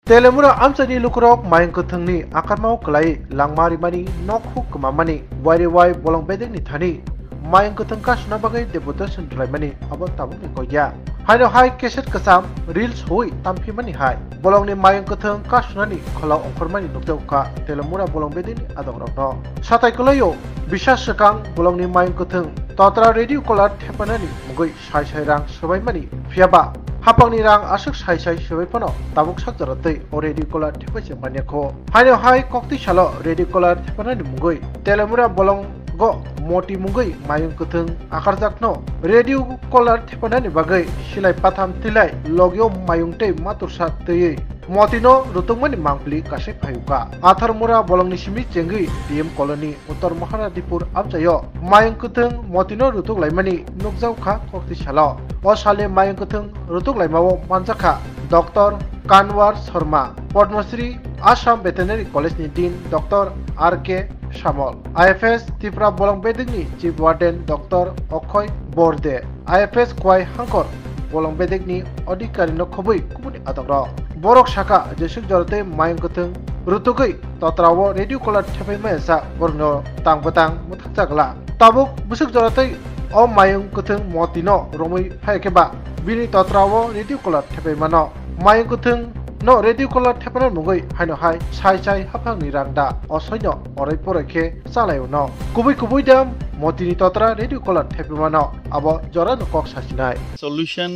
Telemura amsani lukurok mayang kuthungni akarmau kelai langmari mani nokhu kemamani wari wai bolong bedeng ni thani mayang kuthung kasna bagai deputation tulai mani abang tabung ni koya haino hai keset kesam reels hui tampi mani hai bolong ni mayang kuthung kasna ni kholau ongkor mani nukte ka Telemura bolong bedeng ni adong rokno satai kolayo bisas sekang bolong ni mayang kuthung totra radio kolar thepanani mugoi sai sai rang sabai mani fiaba hapangni rang asuk sai sai sebai pano tabuk sak jaratei o radio kolar thepai jemania kho haino hai kokti salo radio kolar thepanani mugoi Telemura bolong go moti mugoi mayung kuthung akarjakno radio kolar thepanani bagai silai patham tilai logyo mayung tei matur sa tei motino rutungmani mangpli kasai phayuka atharmura bolong ni simi chengi DM colony uttar maharadipur abjayo mayung kuthung motino rutuk laimani nukjau kha kokti salo o sale mayung kuthung rutuk laimao manjakha Dr. Kanwar Sharma Padmasri Assam Veterinary College ni Dean Dr. RK Shamol IFS Tripura bolong bedeng ni Chief Warden Dr. Okhoy Borde IFS Kwai Hankor bolong bedeng ni adhikari no khobui kubuni adogro borok shaka jesuk jorate mayung kuthung rutukai totrawo radio kolar thepai maisa borno tangbatang muthakjagla tabuk busuk jorate o mayung kuthung motino romui phaikeba bini totrawo radio kolar thepai mano mayung kuthung no radio kolar thepanar mugoi haino hai sai sai hapang ni rangda osoino orai porekhe chalayo no kubui dam motini totra radio kolar thepai mano abo jora no kok sasinai solution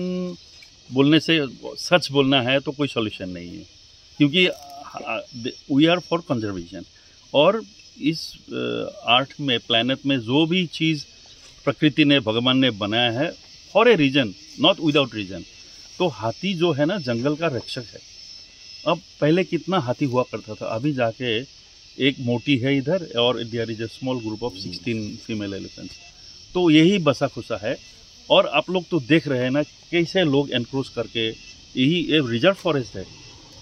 बोलने से सच बोलना है तो कोई solution नहीं है क्योंकि we are for conservation और इस अर्थ में प्लैनेट में जो भी चीज़ प्रकृति ने भगवान ने बनाया है for a reason not without reason तो हाथी जो है ना जंगल का रक्षक है। अब पहले कितना हाथी हुआ करता था अभी जाके एक मोटी है इधर और there is a small group of 16 female elephants तो यही बसा खुसा है। और आप लोग तो देख रहे हैं ना कैसे लोग एनक्रोच करके यही एक रिजर्व फॉरेस्ट है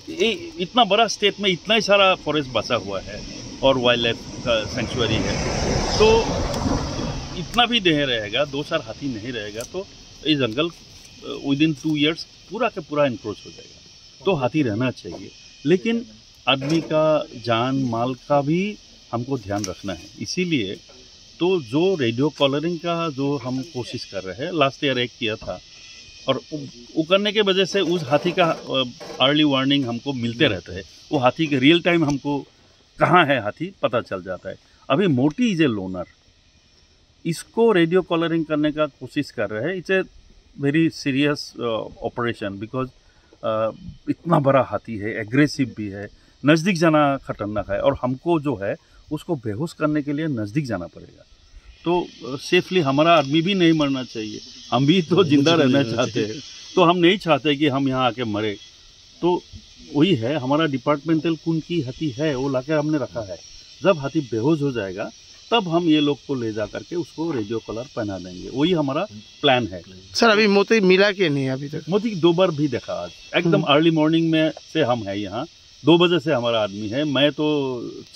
ये इतना बड़ा स्टेट में इतना ही सारा फॉरेस्ट बसा हुआ है और वाइल्ड लाइफ का सेंचुरी है तो इतना भी नहीं रहेगा 2-4 हाथी नहीं रहेगा तो ये जंगल विद इन 2 years पूरा का पूरा एनक्रोच हो जाएगा। तो हाथी रहना चाहिए लेकिन आदमी का जान माल का भी हमको ध्यान रखना है इसीलिए तो जो रेडियो कॉलरिंग का जो हम कोशिश कर रहे हैं लास्ट ईयर एक किया था और वो करने के वजह से उस हाथी का अर्ली वार्निंग हमको मिलते रहता है वो हाथी के रियल टाइम हमको कहाँ है हाथी पता चल जाता है। अभी मोटी इज ए लोनर इसको रेडियो कॉलरिंग करने का कोशिश कर रहे हैं it's a very serious operation because इतना बड़ा हाथी है एग्रेसिव भी है नज़दीक जाना खतरनाक है और हमको जो है उसको बेहोश करने के लिए नज़दीक जाना पड़ेगा तो सेफली हमारा आदमी भी नहीं मरना चाहिए हम भी तो जिंदा रहना चाहते हैं तो हम नहीं चाहते कि हम यहाँ आके मरे तो वही है हमारा डिपार्टमेंटल खून की हाथी है वो लाकर हमने रखा है जब हाथी बेहोश हो जाएगा तब हम ये लोग को ले जा करके उसको रेडियो कॉलर पहना देंगे वही हमारा प्लान है। सर अभी मोती मिला कि नहीं अभी तक? मोती 2 बार भी देखा आज एकदम अर्ली मॉर्निंग में से हम है यहाँ 2 बजे से हमारा आदमी है मैं तो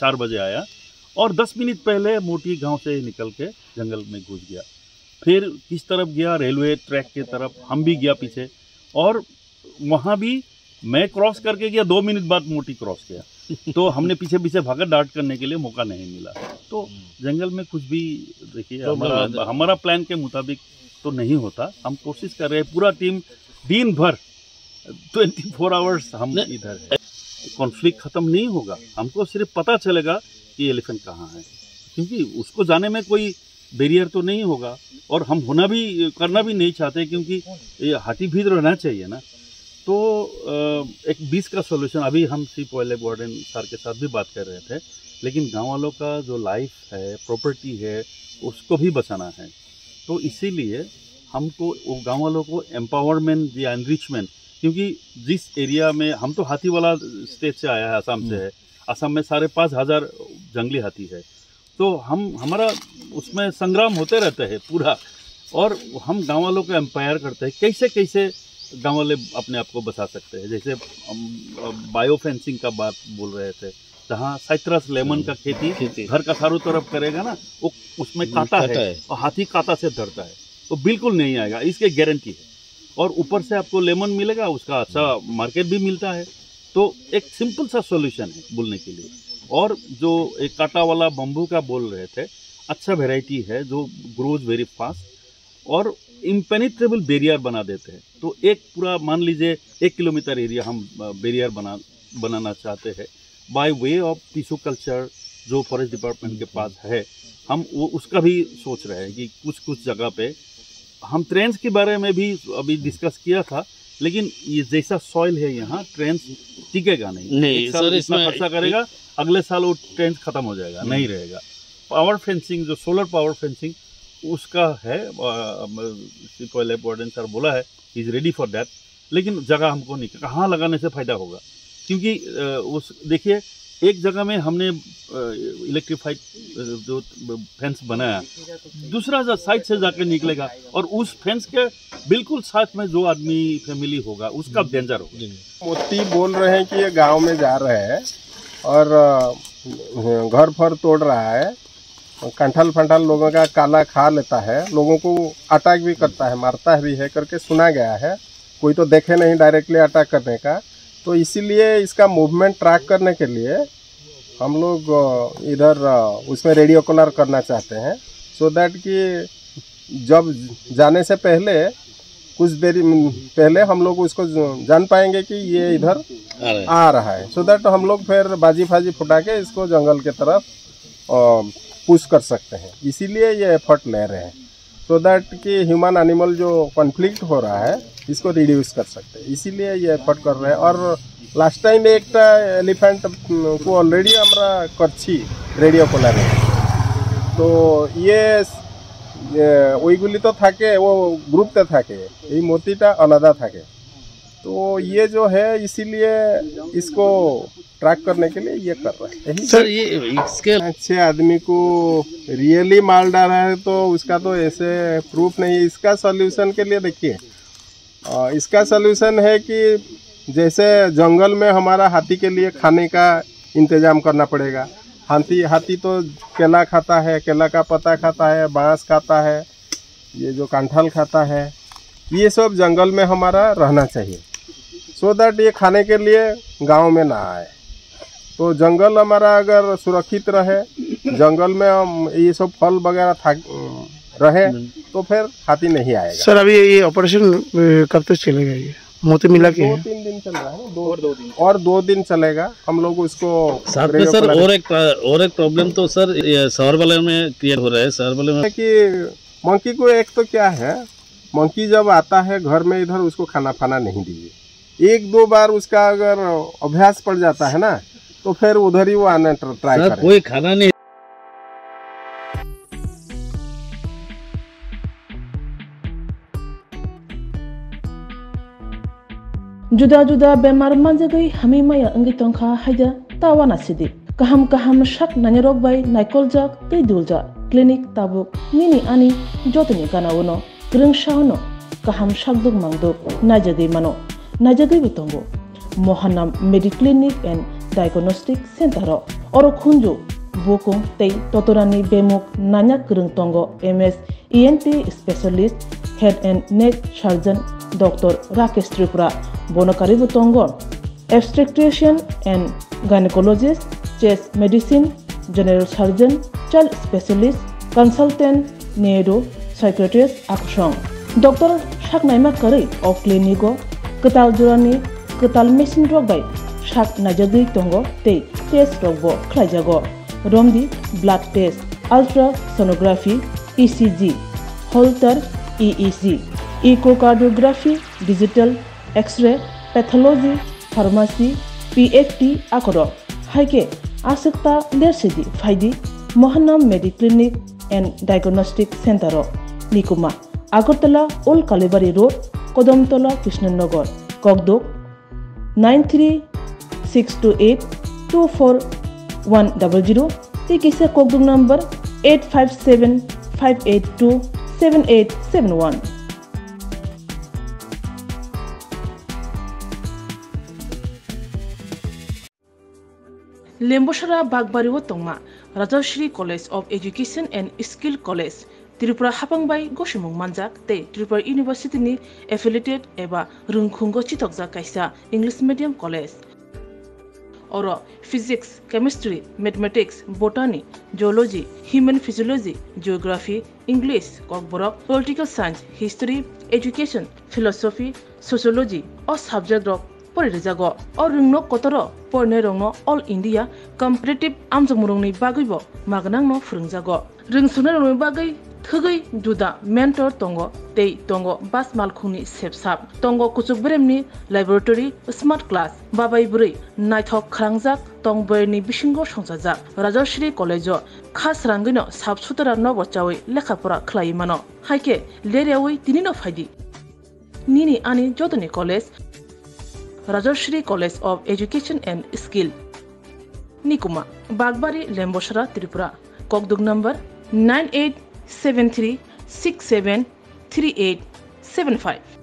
4 बजे आया और 10 मिनट पहले मोटी गांव से निकल के जंगल में घुस गया फिर किस तरफ गया रेलवे ट्रैक के तरफ हम भी गया पीछे और वहाँ भी मैं क्रॉस करके गया 2 मिनट बाद मोटी क्रॉस किया तो हमने पीछे पीछे भागा डार्ट करने के लिए मौका नहीं मिला तो जंगल में कुछ भी देखिए हमारा प्लान के मुताबिक तो नहीं होता। हम कोशिश कर रहे हैं पूरा टीम दिन भर 24 आवर्स हम इधर है। कॉन्फ्लिक्ट ख़त्म नहीं होगा हमको सिर्फ पता चलेगा कि एलिफेंट कहाँ है क्योंकि उसको जाने में कोई बैरियर तो नहीं होगा और हम होना भी करना भी नहीं चाहते क्योंकि ये हाथी भी रहना चाहिए ना। तो एक 20 का सॉल्यूशन अभी हम chief wild life warden sir के साथ भी बात कर रहे थे लेकिन गांव वालों का जो लाइफ है प्रॉपर्टी है उसको भी बचाना है तो इसीलिए हमको वो गांव वालों को एम्पावरमेंट या एनरिचमेंट क्योंकि जिस एरिया में हम तो हाथी वाला स्टेट से आया है असम से है असम में 5,500 जंगली हाथी है तो हमारा उसमें संग्राम होते रहते हैं पूरा और हम गांव वालों को एम्पायर करते हैं कैसे कैसे गांव वाले अपने आप को बचा सकते हैं। जैसे बायो फेंसिंग का बात बोल रहे थे जहाँ साइट्रस लेमन का खेती घर का चारों तरफ करेगा ना वो उसमें कांटा है और हाथी कांटा से डरता है तो बिल्कुल नहीं आएगा इसकी गारंटी है और ऊपर से आपको लेमन मिलेगा उसका अच्छा मार्केट भी मिलता है तो एक सिंपल सा सॉल्यूशन है बोलने के लिए। और जो एक कांटा वाला बम्बू का बोल रहे थे, अच्छा वेराइटी है जो ग्रोज वेरी फास्ट और इम्पेनिट्रेबल बैरियर बना देते हैं। तो एक पूरा मान लीजिए 1 किलोमीटर एरिया हम बैरियर बनाना चाहते हैं by way of tissue culture जो फॉरेस्ट डिपार्टमेंट के पास है। हम वो उसका भी सोच रहे हैं कि कुछ जगह पे हम ट्रेंस के बारे में भी अभी डिस्कस किया था, लेकिन ये जैसा सॉइल है यहाँ ट्रेंस टिकेगा नहीं सर, इतना खर्चा करेगा, अगले साल वो ट्रेंस खत्म हो जाएगा, नहीं रहेगा। पावर फेंसिंग जो सोलर पावर फेंसिंग उसका है, सर बोला है इज रेडी फॉर दैट, लेकिन जगह हमको नहीं, कहाँ लगाने से फायदा होगा, क्योंकि उस देखिए एक जगह में हमने इलेक्ट्रीफाइड जो फेंस बनाया, दूसरा साइड से जाकर निकलेगा और उस फेंस के बिल्कुल साथ में जो आदमी फैमिली होगा उसका डेंजर होगा। मोती बोल रहे हैं कि ये गांव में जा रहे हैं और घर फर तोड़ रहा है, कंठल फंठल लोगों का काला खा लेता है, लोगों को अटैक भी करता है, मारता भी है करके सुना गया है। कोई तो देखे नहीं डायरेक्टली अटैक करने का, तो इसीलिए इसका मूवमेंट ट्रैक करने के लिए हम लोग इधर उसमें रेडियो कॉलर करना चाहते हैं, सो दैट कि जब जाने से पहले कुछ देर पहले हम लोग उसको जान पाएंगे कि ये इधर आ रहा है, सो दैट हम लोग फिर बाजी फाजी फुटा के इसको जंगल के तरफ पुश कर सकते हैं। इसीलिए ये एफर्ट ले रहे हैं, सो दैट कि ह्यूमन एनिमल जो कॉन्फ्लिक्ट हो रहा है इसको रिड्यूस कर सकते हैं, इसीलिए ये एफर्ट कर रहे हैं। और लास्ट टाइम एक एलिफेंट को ऑलरेडी আমরা করছি রেডিও কলারে, তো ওইগুলি তো থাকে, ও গ্রুপতে থাকে, এই মোতিটা আলাদা থাকে, तो ये जो है इसीलिए इसको ट्रैक करने के लिए ये कर रहे हैं। सर ये इसके अच्छे आदमी को रियली माल डाला है तो उसका तो ऐसे प्रूफ नहीं है। इसका सॉल्यूशन के लिए देखिए, इसका सॉल्यूशन है कि जैसे जंगल में हमारा हाथी के लिए खाने का इंतजाम करना पड़ेगा। हाथी तो केला खाता है, केला का पत्ता खाता है, बांस खाता है, ये जो कांठल खाता है, ये सब जंगल में हमारा रहना चाहिए, सो दैट ये खाने के लिए गांव में ना आए। तो जंगल हमारा अगर सुरक्षित रहे, जंगल में हम ये सब फल वगैरह रहे तो फिर हाथी नहीं आएगा। सर अभी ये ऑपरेशन कब तक चलेगा? ये मोती मिला के 2-3 दिन चल रहा है, और 2 दिन चलेगा। हम लोग उसको साथ में सर और एक प्रॉब्लम तो सर शहर वाले में क्लियर हो रहा है। शहर वाले में कि मंकी को एक तो क्या है, मंकी जब आता है घर में इधर उसको खाना फाना नहीं दीजिए। 1-2 बार उसका अगर अभ्यास पड़ जाता है ना तो फिर उधर ही वो आना ट्राई करे। कोई खाना नहीं। जुदा-जुदा बेमार manjagai hamimaya angitongkha haida tawana sidi kaham shak nanyarok bai naikolJak tei duljak clinic tabuk nini ani jotoni kanawono grengshauno kaham shakduk mangduk najagai mano najagai bitongo Mohanam Mediclinic and Diagnostic Center oro khunju bokong tei totorani bemuk nanyak grengtongo MS ENT specialist head and neck surgeon Dr. Rakesh Tripura Bonakari Butongo, obstetrician and gynecologist, chest medicine, general surgeon, child specialist, consultant, neuro, psychiatrist, Akshong. Dr. Shaknaima Kari of Clinico, Katal Jurani, Katal Machine Drug by Shak Najadi Tongo, Te, Test Rogbo, Klajago, Romdi, blood test, ultrasonography, ECG, Holter, EEC, echocardiography, digital, X-ray, pathology, pharmacy, PFT, akoro. Haike asekta lersidi faidi Mohanam Mediclinic and Diagnostic Center Nikuma Agartala Old Kalibari Road, Kodamtola, Krishnanagar, Kogdok 93-628-24100. Tikisa Kogdok number 857-582-7871. Lemboshara Bagbariwo Tongma, Rajashri College of Education and Skill College, Tripura Hapangbai Goshimung Manjak, Te Tripura University ni affiliated eba Rungkhungo Chitokja Kaisa English Medium College. और physics, chemistry, mathematics, botany, geology, human physiology, geography, English, Kokborok, political science, history, education, philosophy, sociology और subject रक परिजागो और रिंगनो कोतरो पढ़ने रंगनो all India competitive आमजमुरंगनि बागैबो मागनांगनो फोरोंजागो रिंसुनो रंगनि बागै थगै जुदा मेंटर तंगो तै तंगो बास मालखुनि सेबसाब तंगो कुचुक ब्रेमनि लैबोरेटरी स्मार्ट क्लास बाबाय बुरै नायथक खालांजाक तंबैनि बिसिंगो संजाजाक राजश्री कलेजो खास रांगैनो साबसुतरा नबचावै लेखाफोरा खलायमानो हायके लेरेवै तिनिनो फायदि निनि आनि जतनि college Rajshree college of education and skill निकुमा बागबारी लेम्बोसरा त्रिपुरा कॉकदुग नंबर 9873673875